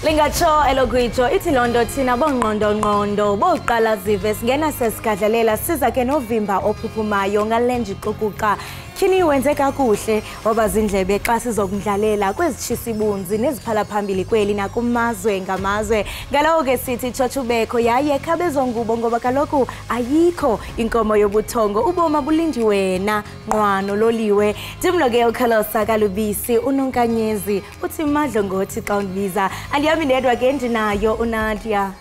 Lingatsho elokwijo ithi londo thina bongqondo boqala zive singena sesigadlalela siza ke novimba ophuphumayo ngalenje iqukuqa kini wenze kakuhle oba zindlebe xa sizokudlalela kwezitshisa ibunzi neziphala phambili kweli nakumazwe ngamazwe ngalawo ke sithi chochubeko yaye khabezongubo ngoba kaloku ayikho inkomo yobuthongo uboma bulindi wena nqwano loliwe dimlo ke ukhalosa kalubisi unonkanyezi uthi madlo ngothi xa undibiza andiyami ndedwa ke ndinayo uNadia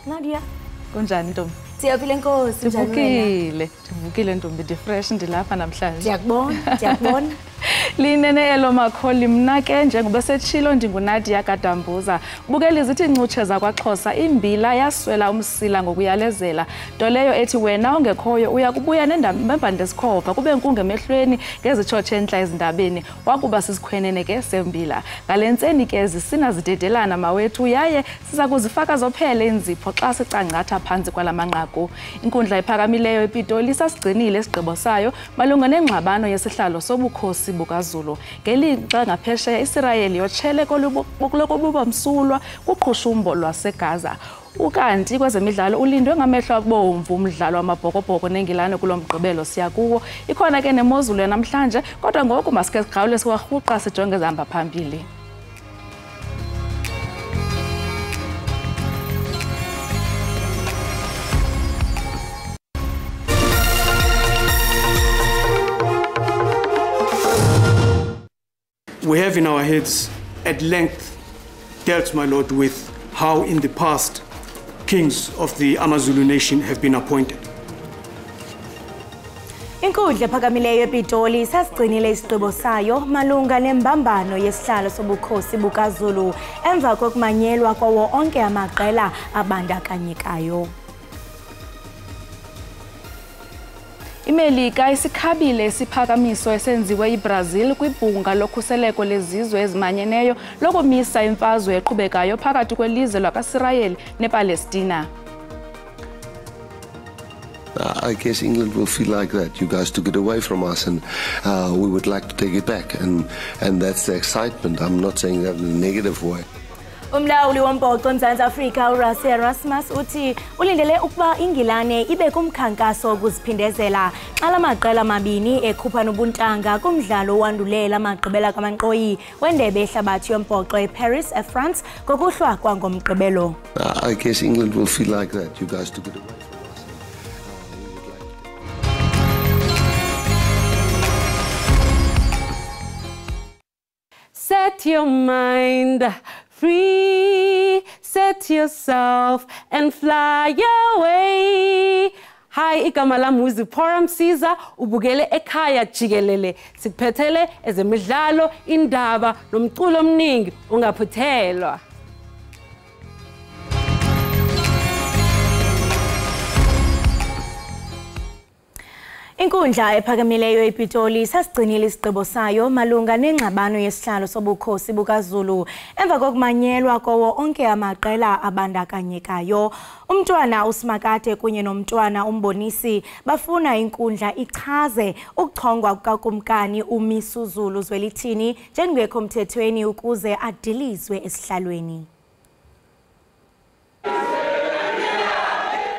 kunjani ntombi Siyaphila Nkosi njani Ndivukile ntombi ndifresh ndilapha namhlanje Ndiyakubona Linene elo makholi mna ke njengoba setshilo ndinguNadia Kadambuza bukela izithi ncutshe zakwaXhosa imbila yaswela umsila ngokuyalezela nto leyo ethi wena ongekhoyo uyakubuya nembambande esikhova kube nkunge emehlweni ngezitshotshe entla ezindabeni wakuba sisikhwenene ke sembila ngalentseni ke zisina zidedelana mawethu yaye siza kuzifaka zophele inzipho xa sicangcatha phansi kwalamanqaku inkundla ephakamileyo ePitoli sasigcinile isigqibo sayo malunga nengxabano yesihlalo sobukhosi bukaZulu ngelixa ngaphesheya iSirayeli yotshele kokulokububa msulwa kuqhushumbo lwaseGaza ukanti kwezemidlalo ulindwe ngamehlo abomvu umdlalo wamabhokobhoko nengilane kulomgqibelo siya kuwo ikhona ke nemozulu yanamhlanje kodwa ngoku masike sigqawule siwarhuqa sijonge zihamba phambili We have in our heads at length dealt, my Lord, with how in the past kings of the AmaZulu nation have been appointed. Inkundla ephakamileyo ePitoli sasigcinile isigqibo sayo malunga nembambano yesihlalo sobukhosi bukaZulu emva kokumanyelwa kwawo onke amaqela abandakanyekayo. iMelika isikhabile isiphakamiso esenziwe iBrazil kwibhunga lokhuseleko lezizwe ezimanyeneyo lokumisa imfazwe eqhubekayo phakathi kwelizwe lakwaSirayeli nePalestina. I guess England will feel like that. You guys took it away from us and we would like to take it back and that's the excitement. I'm not saying that in a negative way. Umlawuli wombhoxo eMzantsi Afrika uRassie Erasmus uthi ulindele ukuba iNgilane ibe kumkhankaso wokuziphindezela xa la maqela amabini ekhupha nobuntanga kumdlalo owandulela amagqibela kaManqoyi wendebe yehlabathi yombhoxo eParis eFrance ngokuhlwa kwangomgqibelo. I guess England will feel like that. You guys took it away from us Set your mind free, set yourself and fly away. Hi, igama lami uZipporah Msiza ubukele ekhaya jikelele sikuphethele ezemidlalo indaba nomculo omningi ungaphuthelwa. Inkundla ephakamileyo ePitoli sasigcinile isigqibo sayo malunga nengxabano yesihlalo sobukhosi bukaZulu emva kokumanyelwa kwawo onke amaqela abandakanyekayo. Umntwana uSimakade kunye nomntwana uMbonisi bafuna inkundla ichaze ukuchongwa kukakumkani uMisuzulu Zwelithini njengekho mthethweni ukuze adilizwe esihlalweni.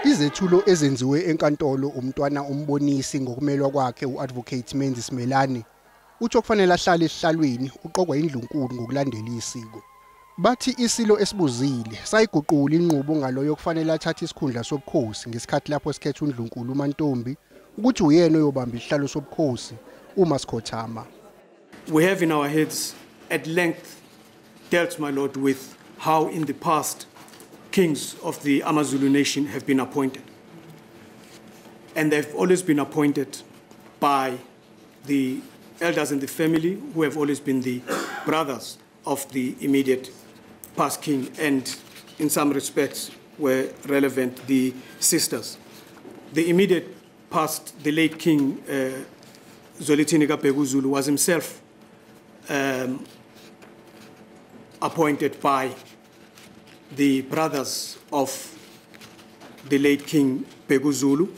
Izethulo ezenziwe enkantolo umntwana uMbonisi ngokumelwa kwakhe uAdvocate Menzi Simelane uthi okufanele ahlale esihlalweni uqokwa indlunkulu ngokulandela isiko. Bathi isilo esibuzile sayiguqula inqubo ngaloyo okufanele athathe isikhundla sobukhosi ngesikhathi lapho sikhetha uNdlunkulu uMantombi ukuthi uyena oyobamba isihlalo sobukhosi uma sikhothama. We have in our heads at length dealt, my Lord, with how in the past kings of the AmaZulu nation have been appointed. And they've always been appointed by the elders in the family who have always been the brothers of the immediate past king and in some respects were relevant the sisters. The immediate past, the late king Zwelithini Kabheka uZulu was himself appointed by the brothers of the late King Bheka uZulu.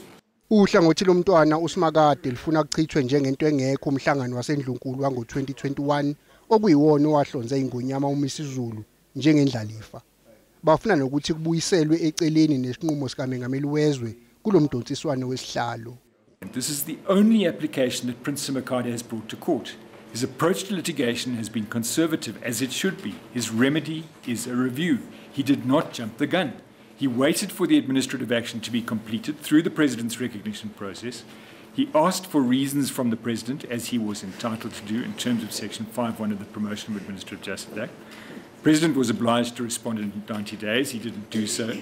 Uhlangothi lomntwana uSimakade lifuna ukuchithwe njengento engekho umhlangano waseNdlunkulu wango-2021 okuyiwona owahlonze ingonyama uMisuzulu njengendlalifa. bafuna nokuthi kubuyiselwe eceleni nesinqumo sikaMengameli wezwe kulomdontsiswano wesihlalo. This is the only application that Prince Simakade has brought to court. His approach to litigation has been conservative, as it should be. His remedy is a review. He did not jump the gun. He waited for the administrative action to be completed through the President's recognition process. He asked for reasons from the President, as he was entitled to do in terms of Section 5.1 of the Promotion of Administrative Justice Act. The President was obliged to respond in 90 days. He didn't do so.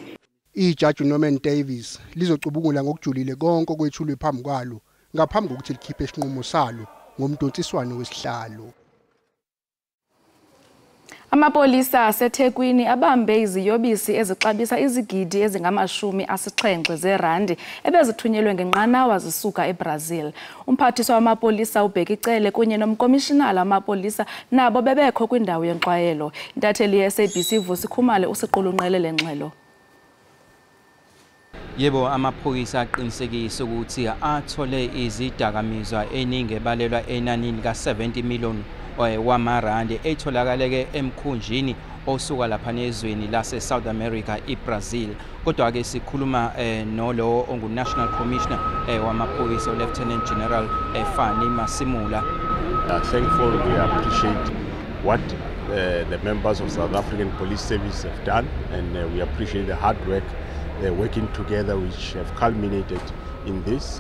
Ijaji Norman Davies lizocubungula ngokujulile konke okwethulwe phambi kwalo ngaphambi kokuthi likhiphe isinqumo salo ngomdontsiswano wesihlalo. Amapolisa aseThekwini abambe iziyobisi ezixabisa izigidi ezingama-70 zeerandi ebezithunyelwe ngenqanawa zisuka eBrazil. Umphathiswa wamapolisa uBhekicele kunye nomkomishinala wamapolisa nabo bebekho kwindawo yenqwayelo. Intatheli ye-SABC Vusi Khumalo usiqulunqele le ngxelo. Yebo, amaphoyisa aqinisekisa ukuthi athole izidakamizwa eningi ebalelwa enanini ka-70 million wamarandi etholakale emkhunjini osuka lapha nezweni lase South America iBrazil. Kodwa ke sikhuluma nolo ongu-National Commissioner wamaphoyisa Lieutenant General Fani Masimula. Thankful, we appreciate what the members of South African Police Service have done, and we appreciate the hard work working together, which have culminated in this.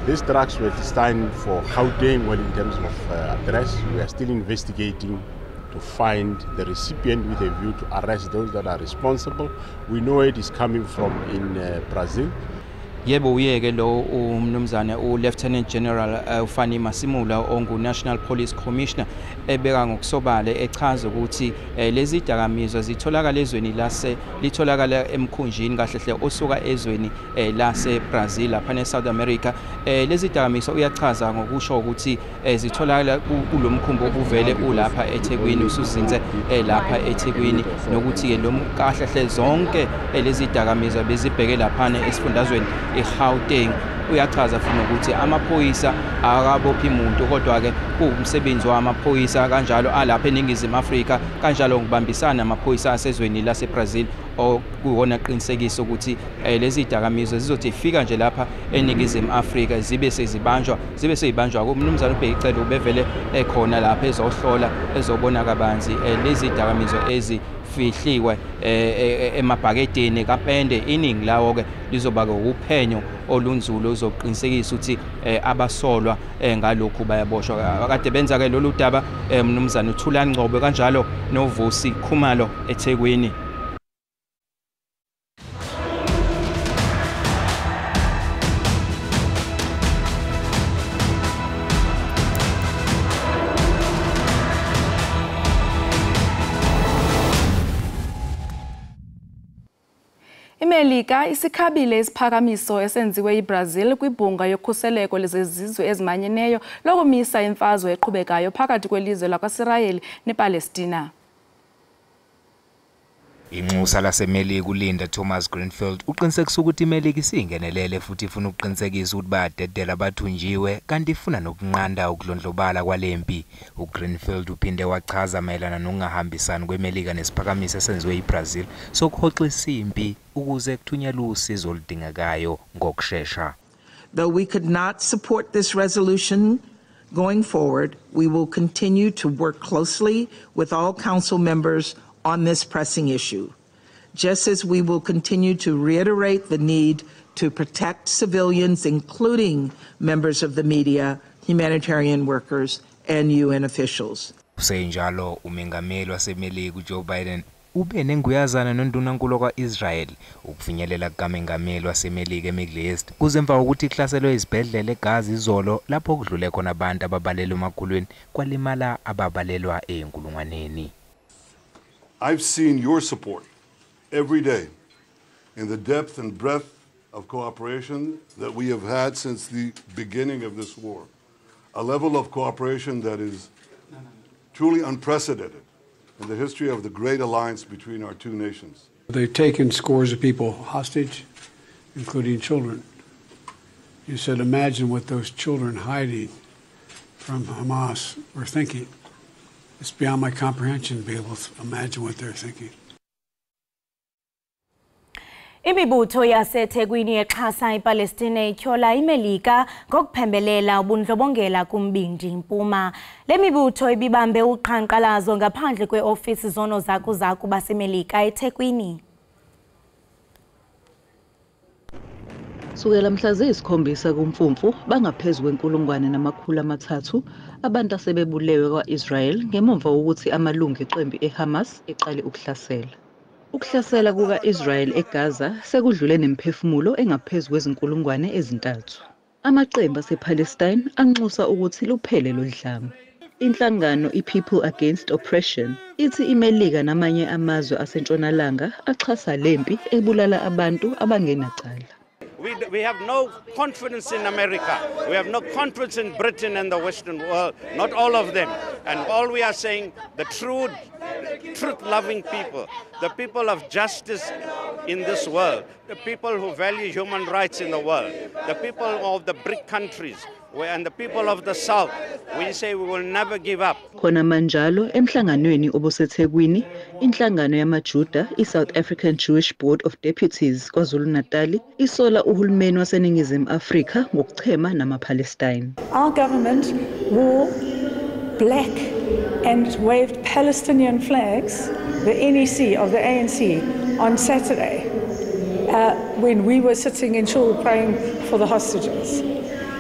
These drugs were destined for Gauteng. Well, in terms of address, we are still investigating to find the recipient with a view to arrest those that are responsible. We know it is coming from in Brazil. Yebo, uyeke lo umnumzane Lieutenant General Fani Masimula ongu-National Police Commissioner ebeka ngokusobala echaza ukuthi lezi dakamizwa zitholakala ezweni litholakala emkhunjini kahle hle osuka ezweni lase Brazil lapha ne-South America. Lezi dakamizwa uyachaza ngokusho ukuthi zitholakala kulomkhumbi obuvele ulapha eThekwini, usuzinze lapha eThekwini, nokuthi ke lo kahle hle zonke lezi dakamizwa bezibheke lapha esifundazweni eGauteng. Uyachaza futhi ukuthi amaphoyisa akabophi umuntu, kodwa ke kuwumsebenzi wamaphoyisa kanjalo alapha eNingizimu Afrika kanjalo ngibambisana namaphoyisa asezweni laseBrazil okuwona qinisekisa ukuthi lezi dakamizwa zizothi fika nje lapha eNingizimu Afrika zibe sezibanjwa kumnumzana uBhekicele ubevele ekhona lapha ezohlola ezobona kabanzi lezi dakamizwa fihliwe emabhakedeni kaPende. Iningi lawo ke lizoba uphenyo olunzulu ozoqinisekisa ukuthi abasolwa ngalokhu bayaboshwa. Kade benza ke lolu daba mnumzana uThulani Ngcobo kanjalo noVusi Khumalo eThekwini. iMelika isikhabile isiphakamiso esenziwe iBrazil kwibhunga yokhuseleko lezizwe ezimanyeneyo lokumisa imfazwe eqhubekayo phakathi kwelizwe lakwaSirayeli nePalestina. Inxusa laseMelika uLinda Thomas Greenfield uqinisekisa ukuthi iMelika isingenelele futhi ifuna ukuqinisekisa ukuthi bayadedela abathunjiwe kanti ifuna nokunqanda ukudlondlobala kwalempi. uGreenfield uphinde wachaza mayelana nokungahambisani kweMelika nesiphakamiso esenziwe iBrazil sokuhoxisa impi ukuze kuthunyelwe usizo oludingekayo ngokusheshsha. Though we could not support this resolution going forward, we will continue to work closely with all council members on this pressing issue, just as we will continue to reiterate the need to protect civilians, including members of the media, humanitarian workers, and UN officials. Senjalo umengameli waseMelika uJoe Biden ube nenguyazana nondunankulu kwa-Israel ukufinyelela kukaMengameli waseMelika eMiddle East kuzemva ukuthi ihlaselwe izibhedlela eGaza izolo lapho kudlule khona abantu ababalelwa emakhulweni kwalimala ababalelwa eyinkulungwaneni. I've seen your support every day in the depth and breadth of cooperation that we have had since the beginning of this war, a level of cooperation that is truly unprecedented in the history of the great alliance between our two nations. They've taken scores of people hostage, including children. You said, imagine what those children hiding from Hamas were thinking. It's beyond my comprehension to be able to imagine what they're thinking. Imibutho yaseThekwini exhasa iPalestina ityhola iMelika ngokuphembelela ubundlobongela kumbindi impuma. Le mibutho ibibambe uqhankqalazo ngaphandle kweofisi zonozakuzaku baseMelika eThekwini. Sukela mhla ziyisikhombisa kuMfumfu bangaphezu kwe-1,300 abantu asebebulewe kwa-Israel ngemuva wokuthi amalungu eqembu eHamas eqale ukuhlasela. Ukuhlasela kuka-Israel eGaza sekudlule nemphefumulo engaphezu kwe-3,000. Amaqembu asePalestine anxusa ukuthi luphele lo dlame. Inhlangano iPeople Against Oppression ithi iMelika namanye amazwe asentshonalanga axhasa lempi ebulala abantu abangenacala. We have no confidence in America. We have no confidence in Britain and the Western world, not all of them. And all we are saying, the truth-loving people, the people of justice in this world, the people who value human rights in the world, the people of the BRIC countries, and the people of the South, we say we will never give up. Khona manjalo emhlanganweni obuseThekwini, inhlangano yamaJuda, iSouth African Jewish Board of Deputies KwaZulu-Natal, isola uhulumeni waseNingizimu Afrika ngokuchema namaPalestine. Our government wore black and waved Palestinian flags, the NEC of the ANC, on Saturday when we were sitting in shul praying for the hostages.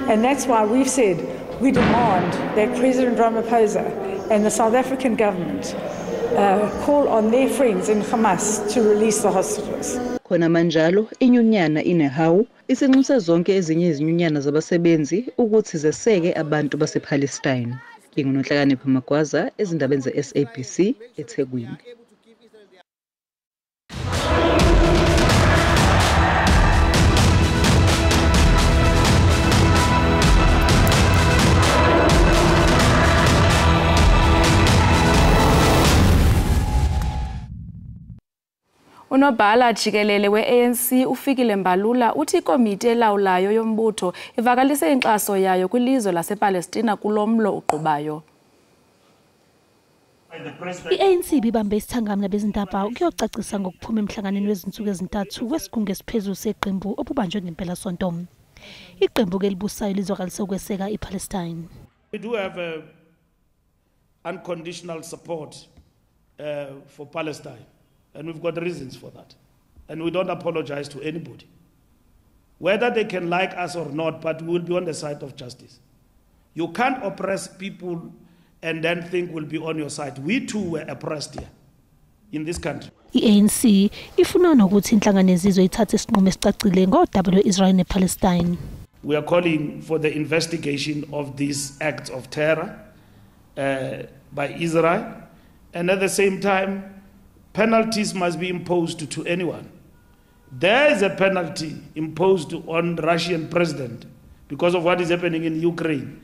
And that's why we've said we demand that President Ramaphosa and the South African government call on their friends in Hamas to release the hostages. Khona manjalo inyunyana inehawu isinxusa zonke ezinye izinyunyana zabasebenzi ukuthi zeseke abantu basePalestine. NginguNhlakanipho Magwaza ezindabeni ze-SABC eThekwini. Unobhala jikelele we-ANC uFikile Mbalula uthi ikomiti elawulayo yombutho ivakalise inkxaso yayo kwilizwe lasePalestina kulomlo uqubayo. I-ANC bibambe isithangamna bezindaba ukuyocacisa ngokuphuma emhlanganweni wezinsuku ezintathu kwesigungu esiphezulu seqembu obubanjwe ngempela sonto. Iqembu ke libusayo lizwakalise ukweseka iPalestine. We do have unconditional support for Palestine. And we've got reasons for that. And we don't apologize to anybody. Whether they can like us or not, but we will be on the side of justice. You can't oppress people and then think we'll be on your side. We too were oppressed here in this country. I-ANC ifuna nokuthi inhlangano yezizwe ithathe isinqumo esicacile ngodaba lwe-Israel nePalestine. We are calling for the investigation of these acts of terror by Israel. And at the same time, penalties must be imposed to anyone. There is a penalty imposed on the Russian president because of what is happening in Ukraine.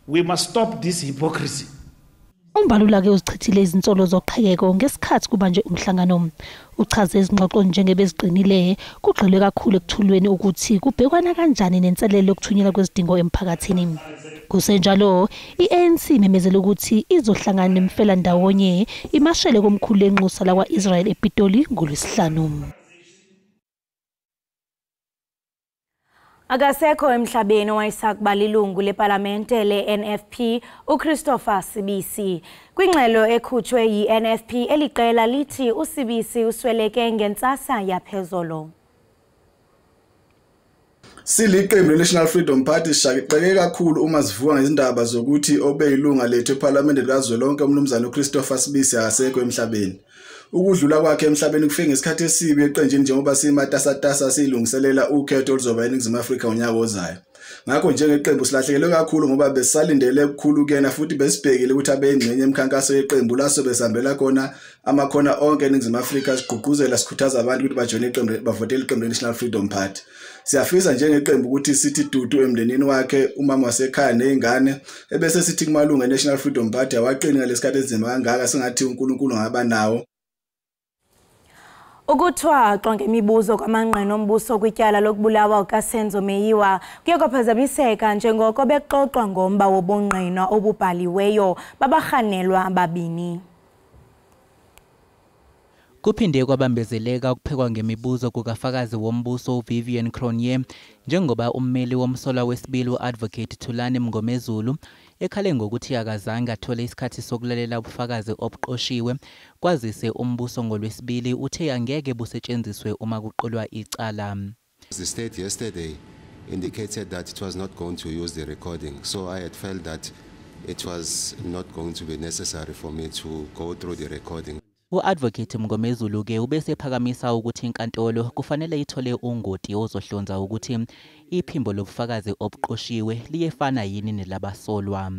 We must stop this hypocrisy. Umbalula ke uzichithile izinsolo zoqhekeko ngesikhathi kubanje umhlangano. Uchaze izingxoxo njengebeziqinile kugxilwe kakhulu ekuthulweni ukuthi kubhekwana kanjani nenselelo yokuthunyelwa kwezidingo emphakathini. Kusenjalo, i-ANC memezela ukuthi izohlangana nemfela ndawonye imashele komkhulu lenxusa la kwa-Israel ePitoli ngoLwesihlanu. Akasekho emhlabeni owayesakuba lilungu leParlamente le-NFP uChristopher Sibisi. Kwingxelo ekhutshwe yi-NFP eliqela lithi uSibisi usweleke ngentsasa yaphezolo. Siliqembu le-National Freedom Party sishaqeke kakhulu uma sivuka ngezindaba zokuthi obeyilunga lethu eParliament likazwelonke umnumzana uChristopher Sibisi akasekho emhlabeni. Ukudlula kwakhe emhlabeni kufike ngesikhathi esibi eqenjini njengoba simatasatasa silungiselela ukhetho oluzoba eNingizimu Afrika unyaka ozayo. Ngakho njengeqembu silahlekelwe kakhulu ngoba besalindele ukukhulu kuyena futhi besibhekile ukuthi abe ingcenye emkhankaso yeqembu laso besihambela khona amakhona onke eNingizimu Afrika sigqugquzela sikhuthaza abantu ukuthi bajoine iqembu bavotele iqembu le-National Freedom Party. Siyafisa njengeqembu ukuthi sithi dudu emndenini wakhe umama wasekhaya nezingane ebese sithi kumalunga e-National Freedom Party awaqini ngalesikhathi ezinzima kangaka singathi uNkulunkulu ngaba nawo. Ukuthwaxwa ngemibuzo kwamanqeno ombuso kwityala lokubulawa uKasenzo Meyiwa kuye kwaphazamiseka njengoko bexoxwa ngomba wobungqina obubhaliweyo babarhanelwa ababini. Kuphinde kwabambezeleka ukuphekwa ngemibuzo kukafakazi wombuso Vivian Cronje njengoba ummeli womsolwa wesibili uAdvocate Thulani Mngomezulu ekhale ngokuthi akazange athole isikhathi sokulalela ubufakazi obuqoshiwe kwazise umbuso ngolwesibili uthe angeke busetshenziswe uma kuqolwa icala. The state yesterday indicated that it was not going to use the recording, so I had felt that it was not going to be necessary for me to go through the recording. U-Advocate Mngomezulu ke ubese phakamisa ukuthi inkantolo kufanele ithole ungoti ozohlonza ukuthi iphimbo lobufakazi obuqoshiwe liyefana yini nelabasolwa.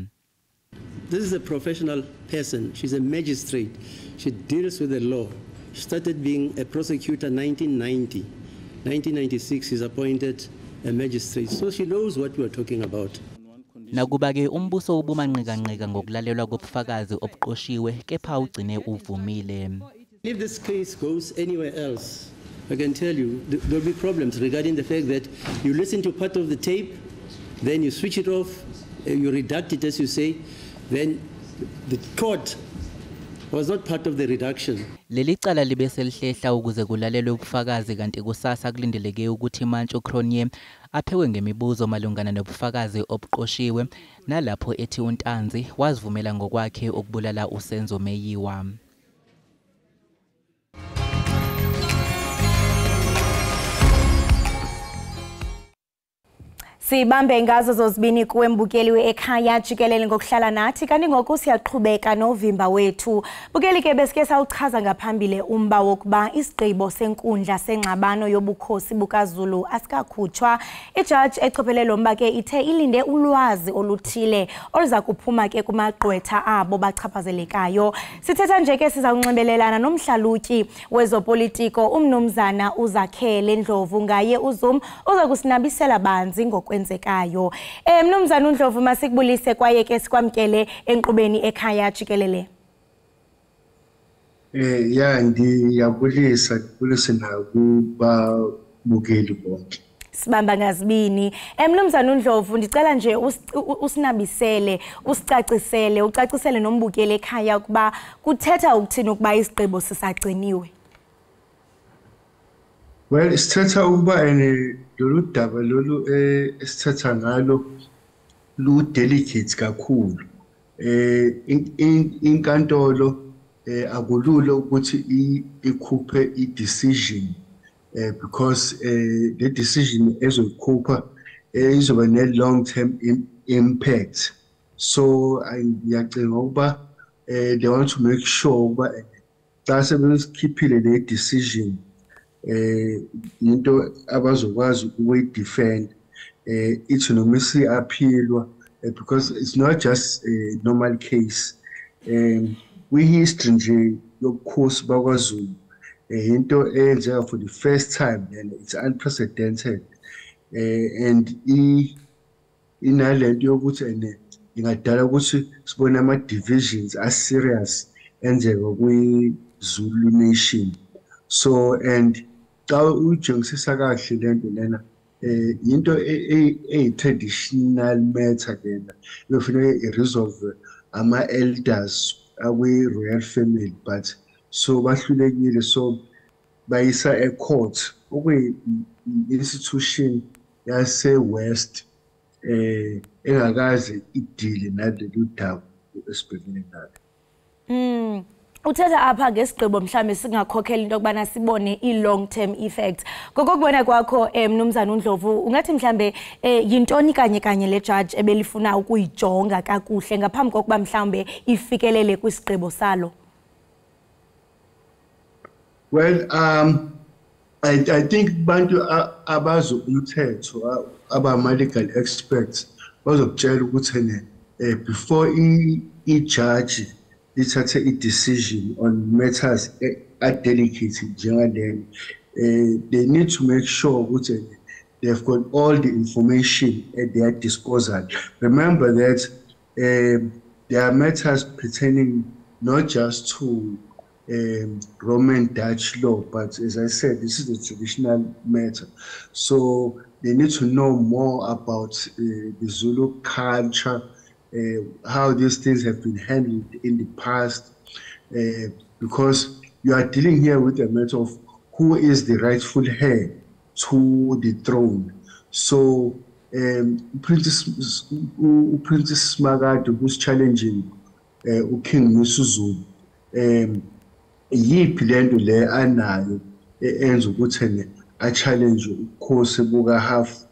This is a professional person. She's a magistrate. She deals with the law. She started being a prosecutor in 1990. 1996 she's appointed a magistrate. So she knows what we're talking about. Nakuba ke umbuso ubumanqika-nqika ngokulalelwa kobufakazi obuqoshiwe kepha ugcine uvumile. If this case goes anywhere else, I can tell you there'll be problems regarding the fact that you listen to part of the tape, then you switch it off, you redact it as you say, then the court was not part of the reduction. Leli cala libe selihlehla ukuze kulalelwe ubufakazi kanti kusasa kulindeleke ukuthi manje uCronje aphekwe ngemibuzo malungana nobufakazi obuqoshiwe nalapho ethi uNtanzi wazivumela ngokwakhe ukubulala uSenzo Meyiwa. Sibambe ngazo zozibini kuwe mbukeli we-ekhaya jikelele ngokuhlala nathi kanti ngoku siyaqhubeka novimba wethu. Bukeli ke besike sawuchaza ngaphambili umba wokuba isigqibo senkundla sengxabano yobukhosi bukaZulu asikakhutshwa. Ijaji echophelele lo mba ke ithe ilinde ulwazi oluthile oluza kuphuma ke kumagqwetha abo bachaphazelekayo. Sithetha nje ke sizawunxibelelana nomhlalutyi wezopolitiko umnumzana uZakhele Ndlovu ngaye uZoom uza kusinabisela banzi ngokwenzekayo. Mnumzana uNdlovu masikubulise kwaye ke sikwamkele enkqubeni ekhaya jikelele. Ya ndiyabulisa nakuba bukeli bonke. Sibamba ngazibini. Mnumzana uNdlovu ndicela nje usinabisele, usicacisele, ucacisele nombukeli ekhaya ukuba kuthetha ukuthini ukuba isigqibo sisagciniwe. Well, isithetha ukuba lolu daba lolu esithetha ngalo lu delicate kakhulu. Inkantolo akulula ukuthi ikhuphe i-decision because the decision ezoyikhupha izoba ne-long term impact. So ngiyacinga ukuba they want to make sure ukuba xa sebekhiphile le decision into abazokwazi ukuyidefend ithi noma isiaphilwa because it's not just a normal case. History nje yobukhosi bakwaZulu into eyenzeka for the first time and it's unprecedented and inalento yokuthi ingadala ukuthi sibone ama-divisions as-serious enzeka kwi-Zulu nation. So and xa uyijongisisa kahle lento lena into traditional matter lena yofanele iresolve ama-elders awe-royal family but so bahlulekile so bayisa e-court okuyi-institution yase-west engakaze idile nalolu daba esibhekene nalo. Uthetha apha ngesigqibo mhlambe singakhokhela into kubana sibone i-long term effects. Ngokubona kwakho mnumzana uNdlovu ungathi mhlambe yintoni kanye le judge ebelifuna ukuyijonga kakuhle ngaphambi kokuba mhlambe ifikelele kwisigqibo salo? Well, I think bantu abazo umthetho abama-legal experts bazokutshela ukuthi before i-judge ithathe a-decision on matters are delicate njengalena, they need to make sure ukuthi they've got all the information at their disposal. Remember that there are matters pertaining not just to Roman Dutch law, but as I said, this is a traditional matter. So they need to know more about the Zulu culture, how these things have been handled in the past, because you are dealing here with a matter of who is the rightful heir to the throne. So Princess Makade, who's challenging King Misuzulu, yiphi lento le anayo enza ukuthi a challenge ukhosi buka half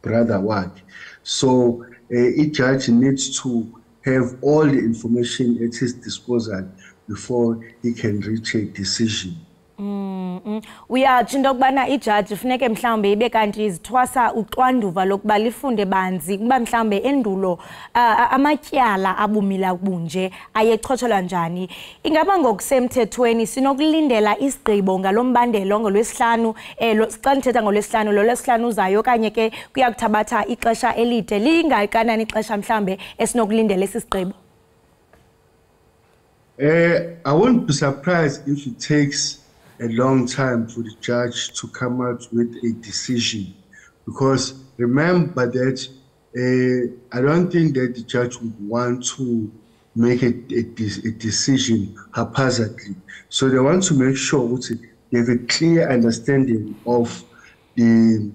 brother wakhe. So a judge needs to have all the information at his disposal before he can reach a decision. Uyatsho into yokubana ijaji funeke mhlawumbe ibe kanti izithwasa uxanduva lokuba lifunde banzi kuba mhlawumbe endulo amatyala abumila bunje ayechotshelwa njani. Ingaba ngokusemthethweni sinokulindela isigqibo ngalombandelo ngolwesihlanu xa ndithetha ngolwesihlanu lolwesihlanu uzayo okanye ke kuya kuthabatha ixesha elide lingakanani ixesha mhlawumbe esinokulindela esi sigqibo? I won't be surprised if it takes a long time for the judge to come out with a decision, because remember that I don't think that the judge would want to make a decision haphazardly. So they want to make sure that they have a clear understanding of the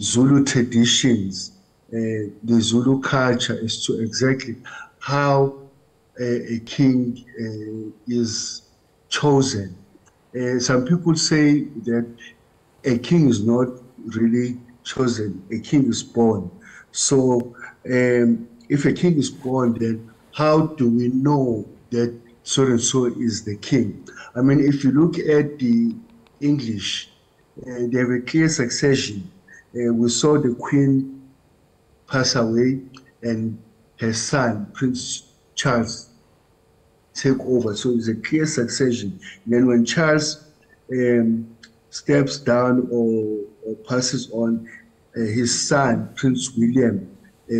Zulu traditions, the Zulu culture as to exactly how a king is chosen. Some people say that a king is not really chosen, a king is born. So if a king is born, then how do we know that so-and-so is the king? I mean, if you look at the English, they have a clear succession. We saw the queen pass away and her son, Prince Charles, take over. So it's a clear succession. And then when Charles steps down or passes on, his son, Prince William,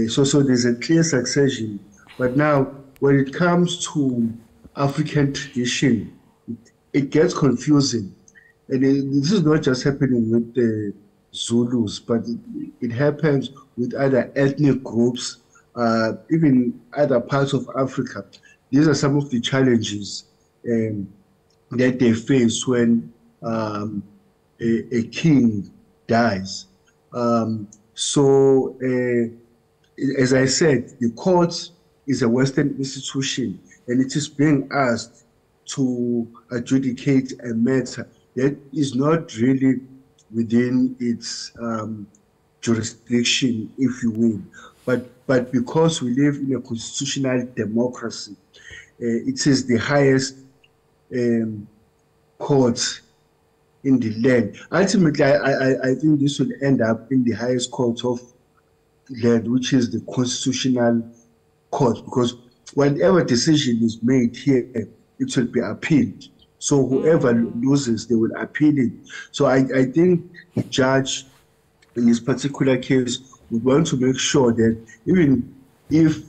so there's a clear succession. But now, when it comes to African tradition, it gets confusing. And this is not just happening with the Zulus, but it happens with other ethnic groups, even other parts of Africa. These are some of the challenges that they face when a king dies. As I said, the court is a Western institution, and it is being asked to adjudicate a matter that is not really within its jurisdiction, if you will. But because we live in a constitutional democracy, it is the highest court in the land. Ultimately, I think this will end up in the highest court of land, which is the constitutional court, because whatever decision is made here, it will be appealed. So whoever loses, they will appeal it. So I think the judge in this particular case would want to make sure that even if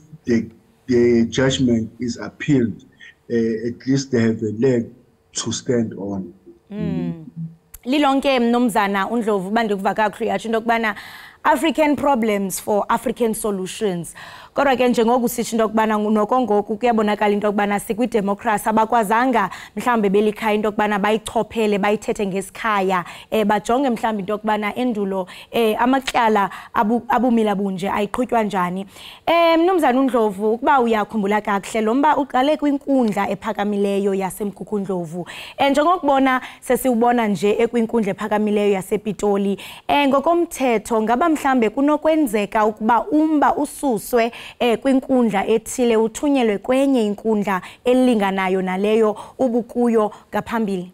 the judgment is appealed, at least they have a leg to stand on. Lilonke mnomzana uNdlovu bandikuva kakhulu yatsho into yokubana African problems for African solutions. Kodwa ke njengoku sitsho into yokubana nokongoku kuyabonakala into yokubana sikwidemocracy abakwazanga mhlambe belikhaya into yokubana bayichophele bayithethe ngesikhaya bajonge mhlambe into yokubana endulo amatyala abumila bunje ayiqhutywa njani. Mnumzana uNdlovu ukuba uyakhumbula kakuhle lo mba uqale kwinkundla ephakamileyo yaseMkhukhundlovu njengokubona sesiubona nje ekwinkundla ephakamileyo yasePitoli ngokomthetho ngaba mhlambe kunokwenzeka ukuba umba ususwe kwinkundla ethile uthunyelwe kwenye inkundla elinganayo naleyo ubukuyo ngaphambili?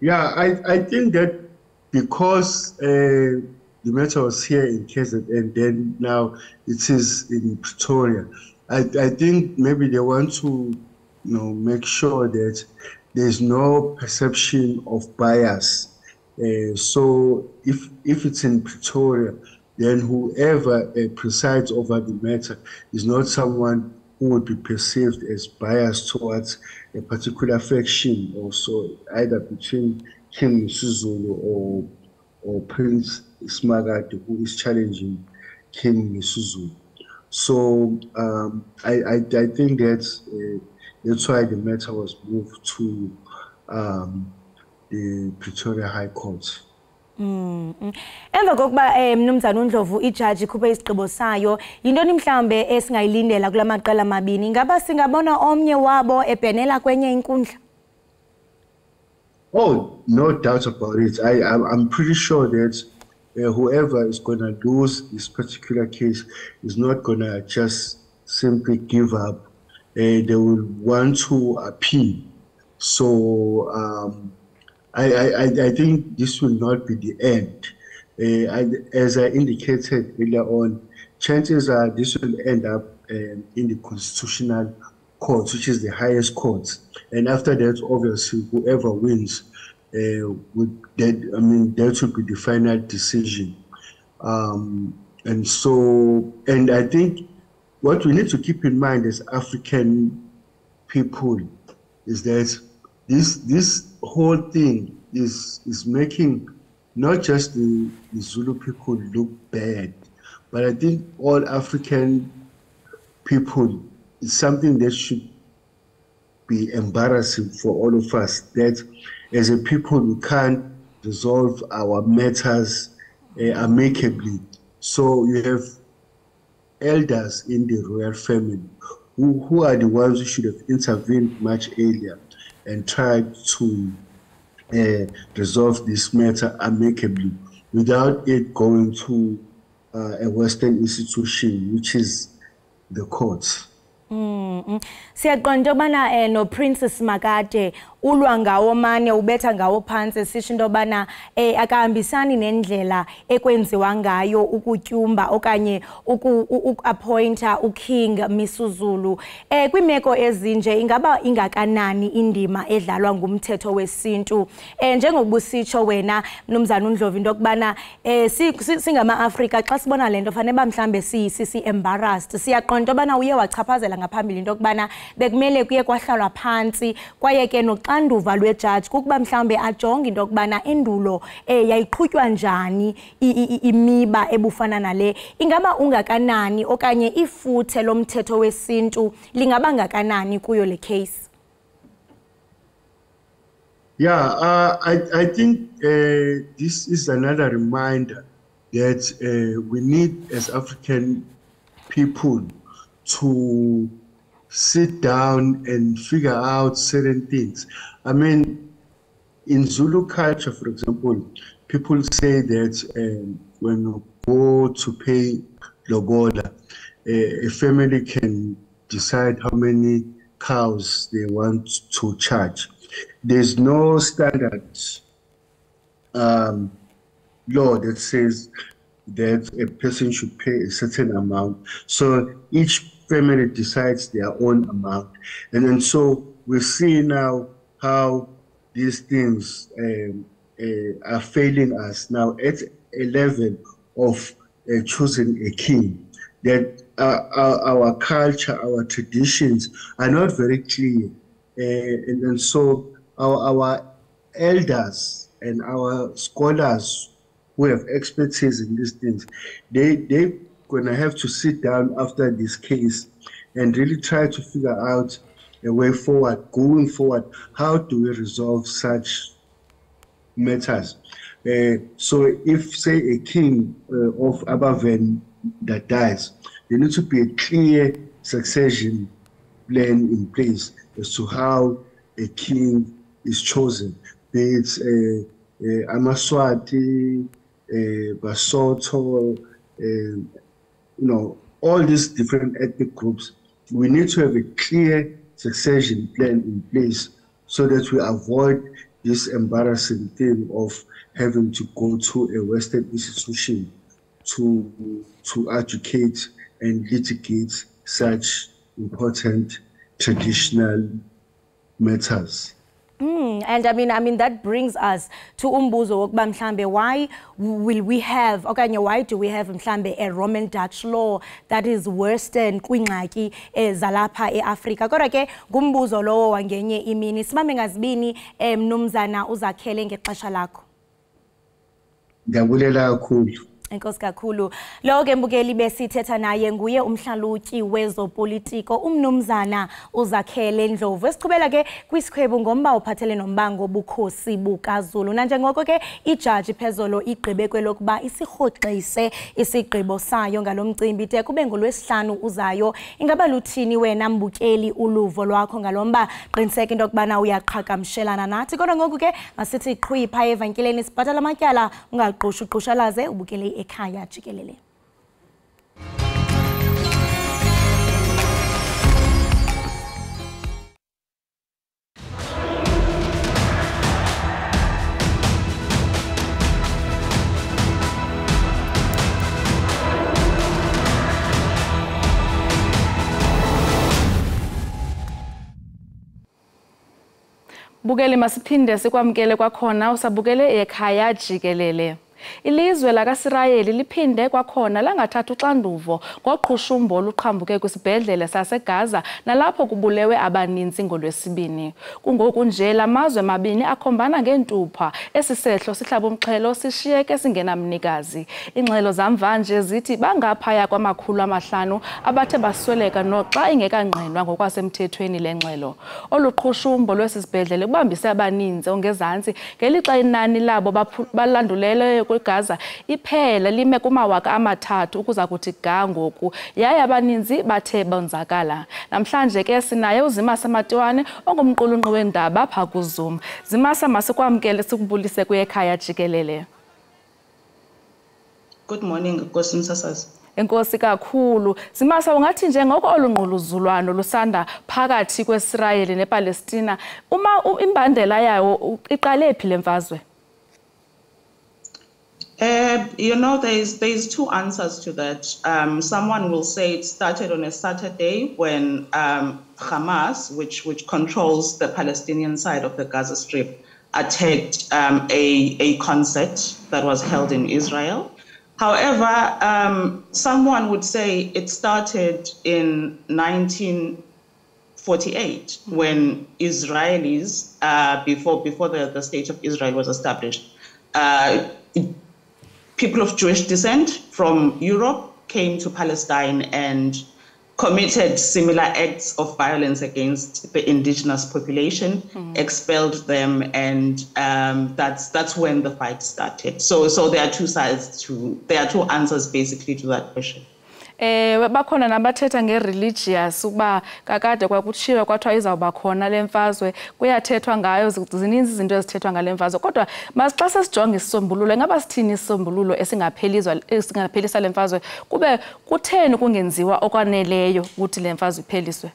Yeah, I think that because the matter was here in KZN and then now it is in Pretoria, I think maybe they want to make sure that there's no perception of bias. So if it's in Pretoria, then whoever presides over the matter is not someone who would be perceived as biased towards a particular faction, or so, either between King Misuzulu or Prince Makade, who is challenging King Misuzulu. So I think that That's why the matter was moved to the Pretoria High Court. Emva kokuba mnumzana uNdlovu ijaji ikhuphe isigqibo sayo yintoni mhlambe esingayilindela kulamaqela amabini ngaba singabona omnye wabo ebhenela kwenye inkundla? Oh, no doubt about it. I'm pretty sure that whoever is going to lose this particular case is not going to just simply give up. They will want to appeal. So I think this will not be the end. As I indicated earlier on, chances are this will end up in the Constitutional Court, which is the highest court. And after that, obviously, whoever wins, that will be the final decision. And I think what we need to keep in mind as African people is that this whole thing is making not just the Zulu people look bad, but I think all African people is something that should be embarrassing for all of us, that as a people we can't resolve our matters amicably. So you have elders in the royal family who are the ones who should have intervened much earlier and tried to resolve this matter amicably without it going to a Western institution, which is the courts. Siyaqonda ubana no Princess Makade ulwa ngawo mane ubetha ngawo phansi sisho into bana akahambisani nendlela ekwenziwa ngayo ukutyumba okanye ukuappointa uKing Misuzulu kwimeko ezinje ingaba ingakanani indima edlalwa ngumthetho wesintu njengobusitsho wena mnumzana uNdlovu into kubana singama Africa xa sibona lento fanele bamhlambe sisi embarrassed siyaqonda ubana uye wachaphazela ngaphambili into kubana bekumele kuye kwahlalwa phansi kwaye ke noxanduva lwejaji kukuba mhlambe ajonge into kubana endulo yayiqhutywa njani imiba ebufana nale ingaba ungakanani okanye ifuthe lomthetho wesintu lingaba ngakanani kuyo le case? Yeah, I think this is another reminder that we need as African people to sit down and figure out certain things. I mean, in Zulu culture, for example, people say that when you go to pay lobola, a family can decide how many cows they want to charge. There's no standard law that says that a person should pay a certain amount. So each family decides their own amount. And then so we see now how these things are failing us now at a level of choosing a king, that our culture, our traditions are not very clear. And so our elders and our scholars who have expertise in these things, they're going to have to sit down after this case and really try to figure out a way forward, going forward. How do we resolve such matters? So if, say, a king of Abaven that dies, there needs to be a clear succession plan in place as to how a king is chosen. Be it Amaswati, Basotho, all these different ethnic groups. We need to have a clear succession plan in place so that we avoid this embarrassing thing of having to go to a Western institution to educate and litigate such important traditional matters. And I mean that brings us to umbuzo wokuba mhlambe why will we have okanye why do we have mhlambe a Roman Dutch law that is Western kwingxaki zalapha eAfrica? Kodwa ke ngumbuzo lowo wangenye imini sibambe ngazibini mnumzana uzakhele ngexesha lakho. Ndiyabulela kakhulu. Enkosi kakhulu. Lo ke mbukeli besithetha naye nguye umhlalutyi wezopolitiko umnumzana uZakhele Ndlovu. Esiqhubela ke kwisikhwebu ngomba ophathele nombango obukhosi bukaZulu. Nanjengoko ke ijaji phezolo igqibe kwelokuba isirhoxise isigqibo sayo ngalomcimbi de kube ngolwesihlanu uzayo. Ingaba luthini wena mbukeli uluvo lwakho ngalomba? Qiniseka into yokubana uyaqhagamshelana nathi. Kodwa ngoku ke masithi qhwi pha evenkileni sibhatala amatyala ungaqushuqushalaze ubukele ekhaya jikelele. Bukele masiphinde sikwamkele kwakhona usabukele ekhaya jikelele. Ilizwe lakaSirayeli liphinde kwakhona langathatha uxanduvo ngoqhushumbo oluqhambuke kwisibhedlele saseGaza nalapho kubulewe abaninzi ngolwesibini. Kungoku nje lamazwe mabini akhombana ngentupha esisehlo sihlaba umxhelo sishiyeke singenamnikazi. Ingxelo zamvanje zithi bangaphaya kwama500 abathe basweleka noxa ingekangqinwa ngokwasemthethweni lengxelo. Oluqhushumbo lwesibhedlele kubambise abaninzi ongezantsi ngelixa inani labo balanduleleyo Gaza iphela lime kuma3,000 ukuza kuthi ga ngoku yaye abaninzi bathe bonzakala. Namhlanje ke sinaye uZimasa Matiwane ongumqulunqi wendaba pha kuZoom. Zimasa masikwamkele sikubulise kuyekhaya jikelele. Good morning Nkosi Msasazi. Enkosi kakhulu. Zimasa ungathi njengoko olungquluzulwano lusanda phakathi kweIsrael nePalestina uma imbandela yawo iqale phi lemfazwe? You know, there's two answers to that. Someone will say it started on a Saturday when Hamas, which controls the Palestinian side of the Gaza Strip, attacked a concert that was held in Israel. However, someone would say it started in 1948 when Israelis, before the state of Israel was established, people of Jewish descent from Europe came to Palestine and committed similar acts of violence against the indigenous population, expelled them, and that's when the fight started. So there are two answers basically to that question. Bakhona nabathetha ngereligious ukuba kakade kwakutshiwe kwathiwa izawuba khona lemfazwe kuyathethwa ngayo zininzi izinto ezithethwa ngalemfazwe kodwa masixa sesijonga isisombululo engaba sithini isisombululo esingaphelisa lemfazwe kube kutheni kungenziwa okwaneleyo ukuthi lemfazwe ipheliswe?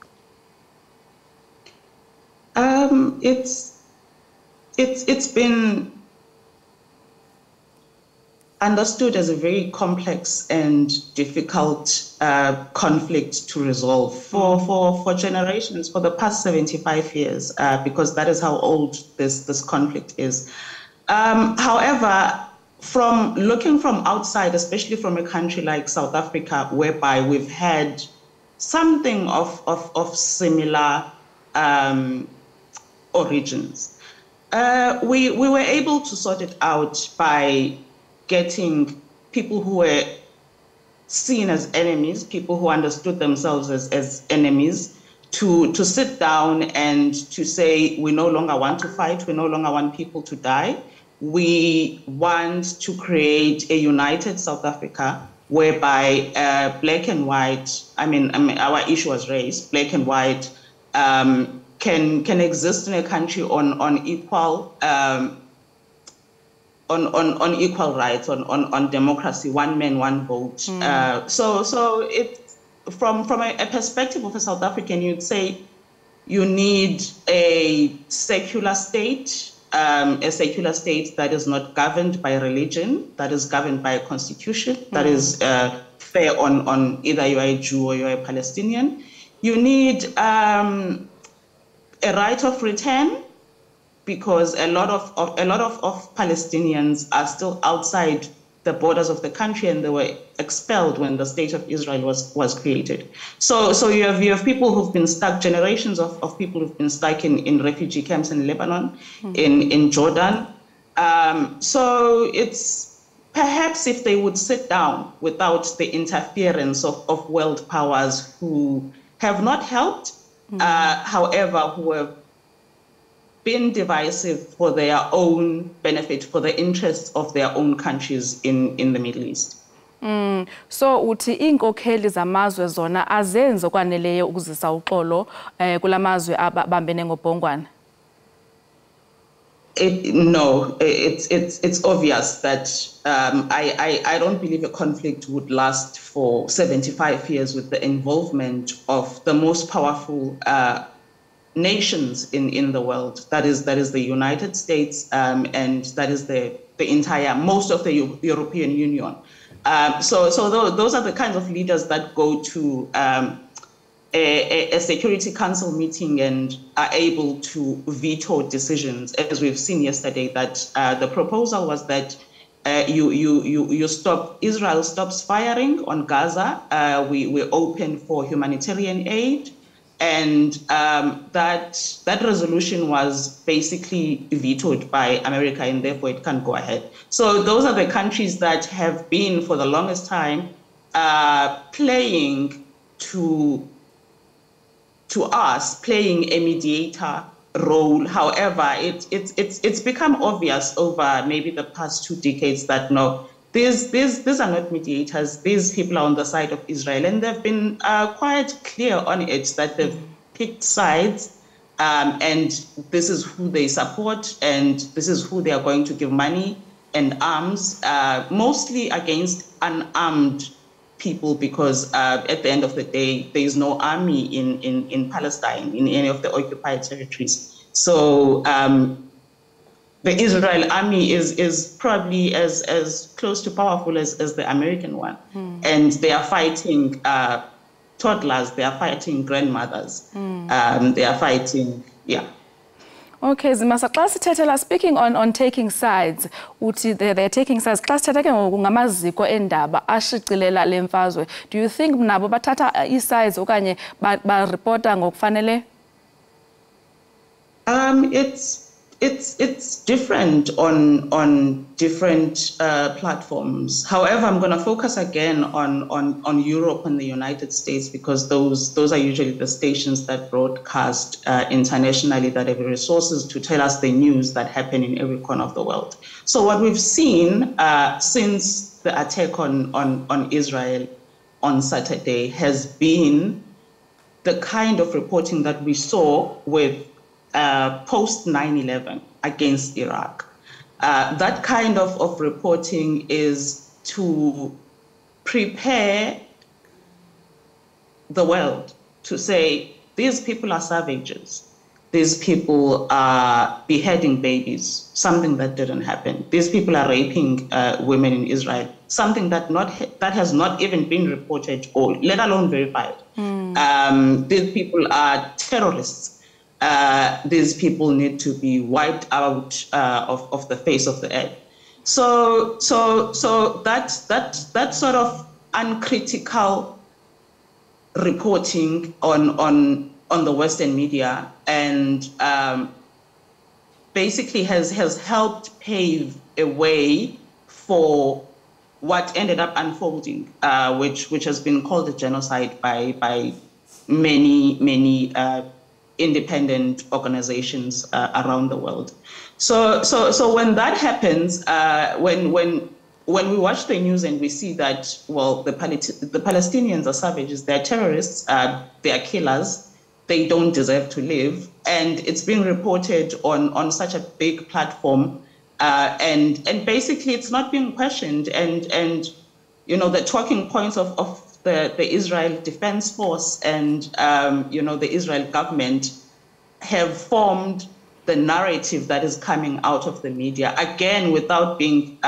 It's been understood as a very complex and difficult conflict to resolve for generations, for the past 75 years, because that is how old this conflict is. However, from looking from outside, especially from a country like South Africa, whereby we've had something of similar origins, we were able to sort it out by getting people who were seen as enemies, people who understood themselves as enemies, to sit down and to say, we no longer want to fight, we no longer want people to die. We want to create a united South Africa whereby black and white, I mean, our issue was race, black and white can exist in a country on equal on equal rights, on democracy, one man, one vote. So it, from a perspective of a South African, you'd say you need a secular state that is not governed by religion, that is governed by a constitution, that is fair on either you are a Jew or you are a Palestinian. You need a right of return, because a lot of Palestinians are still outside the borders of the country and they were expelled when the state of Israel was created. So you have people who've been stuck, generations of people who've been stuck in refugee camps in Lebanon, in Jordan. So it's perhaps if they would sit down without the interference of world powers who have not helped, however, who have been divisive for their own benefit, for the interests of their own countries in the Middle East. So uthi inkokheli zamazwe zona azenze okwaneleyo ukuzisa uxolo kulamazwe abambene ngobhongwana? No, it's obvious that I don't believe a conflict would last for 75 years with the involvement of the most powerful nations in the world. That is the United States, and that is the entire, most of the European Union. So those are the kinds of leaders that go to a Security Council meeting and are able to veto decisions, as we've seen yesterday. That the proposal was that Israel stops firing on Gaza. We're open for humanitarian aid, and that resolution was basically vetoed by America, and therefore it can't go ahead. So those are the countries that have been for the longest time playing to us, playing a mediator role. However, it's become obvious over maybe the past 2 decades that no, these are not mediators. These people are on the side of Israel, and they've been quite clear on it that they've picked sides, and this is who they support, and this is who they are going to give money and arms, mostly against unarmed people, because at the end of the day, there is no army in Palestine, in any of the occupied territories. So the Israel army is probably as close to powerful as the American one. And they are fighting toddlers, they are fighting grandmothers, they are fighting, yeah. Okay, Zimasa, xa sithetha speaking on taking sides, uthi they're taking sides. Xa sithetha ke ngoku ngamaziko endaba ashicilela le mfazwe. Do you think nabo bathatha i-sides okanye ba-reporta ngokufanele? It's different on different platforms. However, I'm going to focus again on Europe and the United States, because those are usually the stations that broadcast internationally, that have resources to tell us the news that happen in every corner of the world. So what we've seen since the attack on Israel on Saturday has been the kind of reporting that we saw with post 9/11 against Iraq. That kind of reporting is to prepare the world to say, these people are savages. These people are beheading babies, something that didn't happen. These people are raping women in Israel, something that has not even been reported or let alone verified. These people are terrorists. These people need to be wiped out of the face of the earth. So that sort of uncritical reporting on the Western media and basically has helped pave a way for what ended up unfolding, which has been called a genocide by many independent organizations around the world. So when that happens, when we watch the news and we see that, well, the Palestinians are savages, they're terrorists, they are killers, they don't deserve to live, and it's being reported on such a big platform, and basically it's not being questioned, and you know, the talking points of the Israel Defense Force and the Israel government have formed the narrative that is coming out of the media, again without being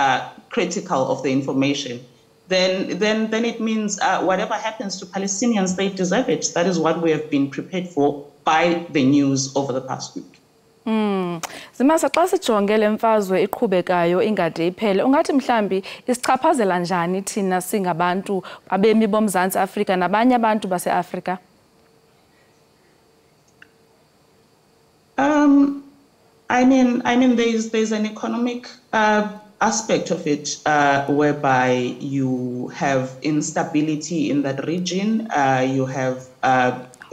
critical of the information. Then it means whatever happens to Palestinians, they deserve it. That is what we have been prepared for by the news over the past week. Zimasa, xa sijonge le mfazwe iqhubekayo ingade iphele, ungathi mhlambi isichaphazela njani thina singabantu abemi boMzantsi Afrika nabanye abantu base-Afrika? I mean, there's an economic aspect of it whereby you have instability in that region, you have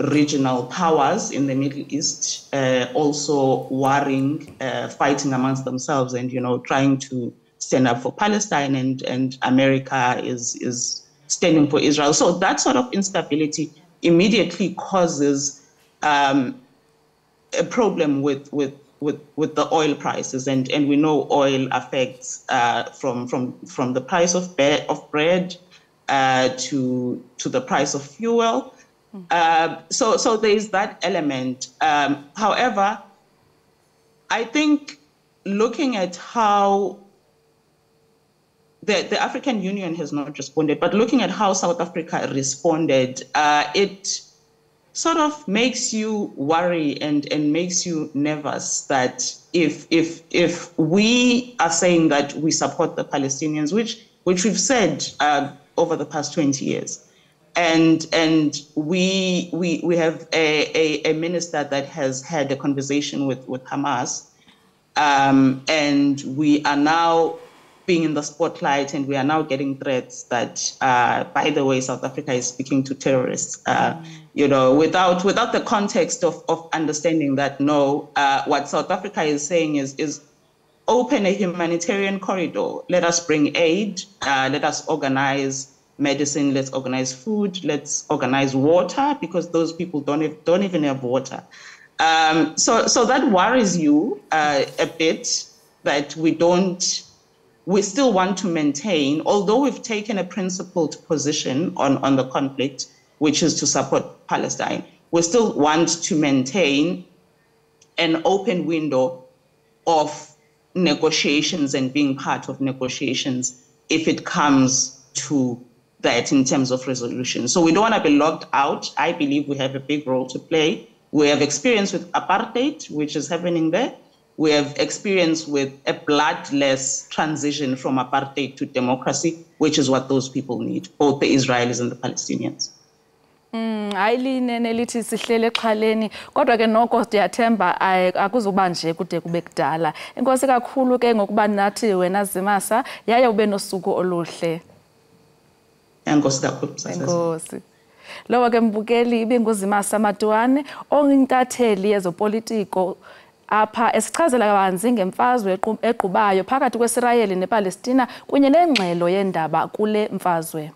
regional powers in the Middle East also warring, fighting amongst themselves, and trying to stand up for Palestine, and America is standing for Israel. So that sort of instability immediately causes a problem with the oil prices, and we know oil affects from the price of bread to the price of fuel. So there is that element. However, I think looking at how the African Union has not responded, but looking at how South Africa responded, it sort of makes you worry and makes you nervous that if we are saying that we support the Palestinians, which we've said over the past 20 years, and we have a minister that has had a conversation with Hamas, and we are now being in the spotlight, and we are now getting threats that, by the way, South Africa is speaking to terrorists, without the context of understanding that, no, what South Africa is saying is open a humanitarian corridor. Let us bring aid, let us organize medicine, let's organize food, let's organize water, because those people don't even have water. So that worries you a bit, that we still want to maintain, although we've taken a principled position on the conflict, which is to support Palestine, we still want to maintain an open window of negotiations and being part of negotiations if it comes to that in terms of resolution. So we don't want to be locked out. I believe we have a big role to play. We have experience with apartheid, which is happening there. We have experience with a bloodless transition from apartheid to democracy, which is what those people need, both the Israelis and the Palestinians. Ayilini lithi sihlele eqhaleni kodwa ke noko siyathemba akuzuba nje kude kube kudala. Inkosi kakhulu ke ngokuba nathi wena Zimasa yaye ube nosuku oluhle. Enkosi kakhulu. Enkosi. Lowa ke mbukeli ibinguzimasa Matuwane ongintatheli yezopolitiko apha esichazela kabanzi ngemfazwe equbayo phakathi kweIsrael nePalestina kunye nengxelo yendaba kule mfazwe.